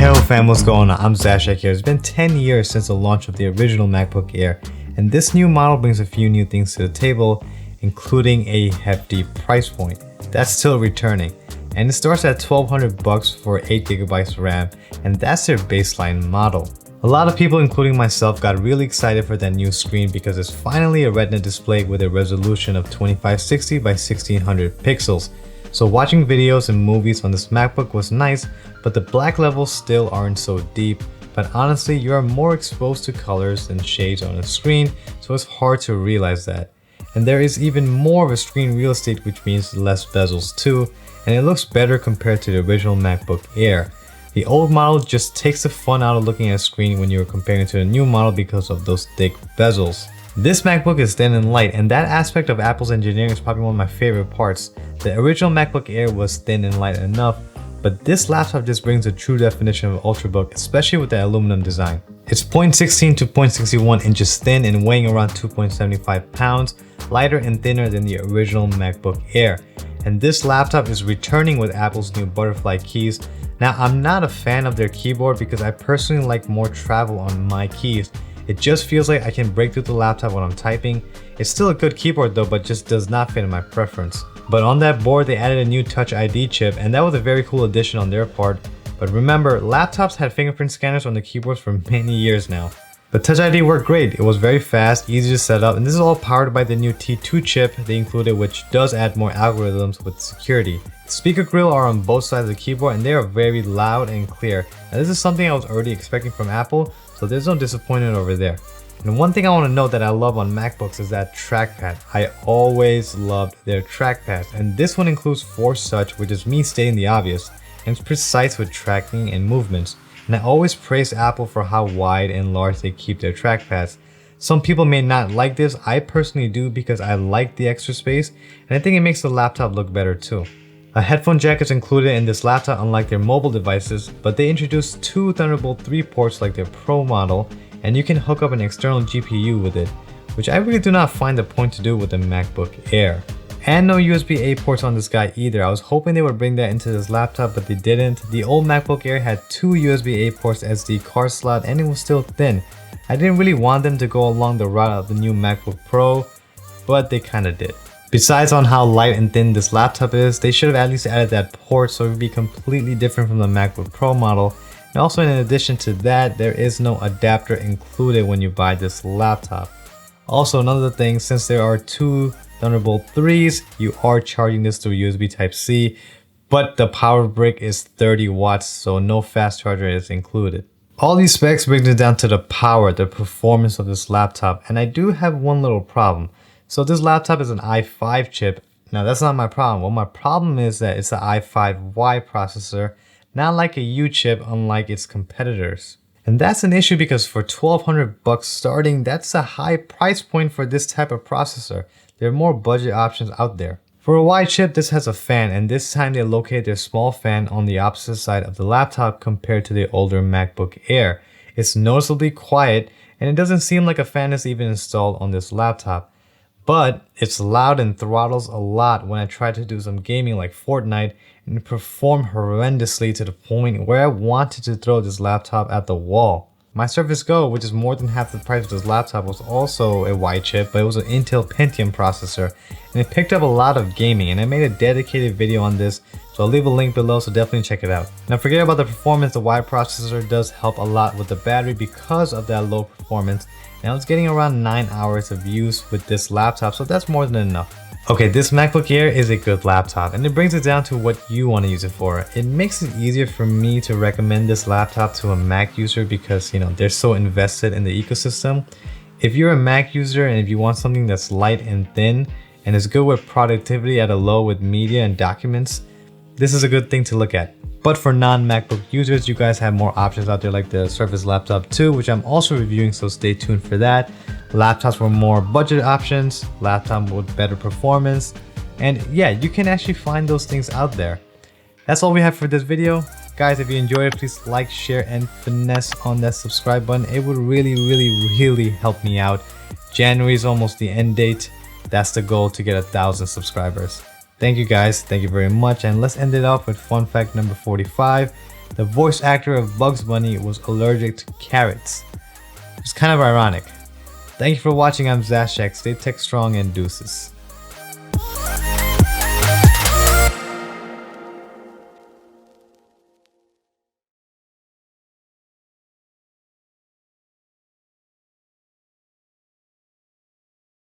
Hello fam, what's going on? I'm Zashek here. It's been 10 years since the launch of the original MacBook Air, and this new model brings a few new things to the table, including a hefty price point. That's still returning, and it starts at $1,200 for 8GB RAM, and that's their baseline model. A lot of people, including myself, got really excited for that new screen because it's finally a Retina display with a resolution of 2560 by 1600 pixels. So watching videos and movies on this MacBook was nice, but the black levels still aren't so deep. But honestly, you are more exposed to colors than shades on a screen, so it's hard to realize that. And there is even more of a screen real estate, which means less bezels too, and it looks better compared to the original MacBook Air. The old model just takes the fun out of looking at a screen when you're comparing it to the new model because of those thick bezels. This MacBook is thin and light, and that aspect of Apple's engineering is probably one of my favorite parts. The original MacBook Air was thin and light enough, but this laptop just brings a true definition of Ultrabook, especially with the aluminum design. It's 0.16 to 0.61 inches thin and weighing around 2.75 pounds, lighter and thinner than the original MacBook Air. And this laptop is returning with Apple's new butterfly keys. Now, I'm not a fan of their keyboard because I personally like more travel on my keys. It just feels like I can break through the laptop when I'm typing. It's still a good keyboard though, but just does not fit in my preference. But on that board, they added a new Touch ID chip, and that was a very cool addition on their part. But remember, laptops had fingerprint scanners on the keyboards for many years now. The Touch ID worked great. It was very fast, easy to set up, and this is all powered by the new T2 chip they included, which does add more algorithms with security. The speaker grill are on both sides of the keyboard, and they are very loud and clear. Now this is something I was already expecting from Apple, so there's no disappointment over there. And one thing I want to note that I love on MacBooks is that trackpad. I always loved their trackpads, and this one includes Force Touch, which is me stating the obvious, and it's precise with tracking and movements. And I always praise Apple for how wide and large they keep their trackpads. Some people may not like this, I personally do because I like the extra space, and I think it makes the laptop look better too. A headphone jack is included in this laptop unlike their mobile devices, but they introduced two Thunderbolt 3 ports like their Pro model, and you can hook up an external GPU with it, which I really do not find the point to do with the MacBook Air. And no USB-A ports on this guy either. I was hoping they would bring that into this laptop, but they didn't. The old MacBook Air had two USB-A ports SD card slot, and it was still thin. I didn't really want them to go along the route of the new MacBook Pro, but they kinda did. Besides on how light and thin this laptop is, they should have at least added that port so it would be completely different from the MacBook Pro model. And also in addition to that, there is no adapter included when you buy this laptop. Also another thing, since there are two Thunderbolt 3s, you are charging this through USB Type-C, but the power brick is 30 watts, so no fast charger is included. All these specs brings it down to the power, the performance of this laptop, and I do have one little problem. So this laptop is an i5 chip. Now that's not my problem. Well, my problem is that it's an i5Y processor, not like a U chip unlike its competitors. And that's an issue because for $1,200 starting, that's a high price point for this type of processor. There are more budget options out there. For a Y chip, this has a fan, and this time they located their small fan on the opposite side of the laptop compared to the older MacBook Air. It's noticeably quiet, and it doesn't seem like a fan is even installed on this laptop. But it's loud and throttles a lot when I try to do some gaming like Fortnite, and it performed horrendously to the point where I wanted to throw this laptop at the wall. My Surface Go, which is more than half the price of this laptop, was also a Y chip, but it was an Intel Pentium processor, and it picked up a lot of gaming, and I made a dedicated video on this, so I'll leave a link below, so definitely check it out. Now forget about the performance, the Y processor does help a lot with the battery because of that low performance. And I was getting around 9 hours of use with this laptop, so that's more than enough. Okay, this MacBook Air is a good laptop, and it brings it down to what you want to use it for. It makes it easier for me to recommend this laptop to a Mac user because, they're so invested in the ecosystem. If you're a Mac user and if you want something that's light and thin and is good with productivity at a low with media and documents, this is a good thing to look at. But for non-MacBook users, you guys have more options out there like the Surface Laptop 2, which I'm also reviewing, so stay tuned for that. Laptops with more budget options, laptop with better performance, and yeah, you can actually find those things out there. That's all we have for this video. Guys, if you enjoyed it, please like, share, and finesse on that subscribe button. It would really help me out. January is almost the end date. That's the goal, to get 1,000 subscribers. Thank you guys, thank you very much, and let's end it off with fun fact number 45. The voice actor of Bugs Bunny was allergic to carrots. It's kind of ironic. Thank you for watching. I'm Zashek. Stay tech strong and deuces.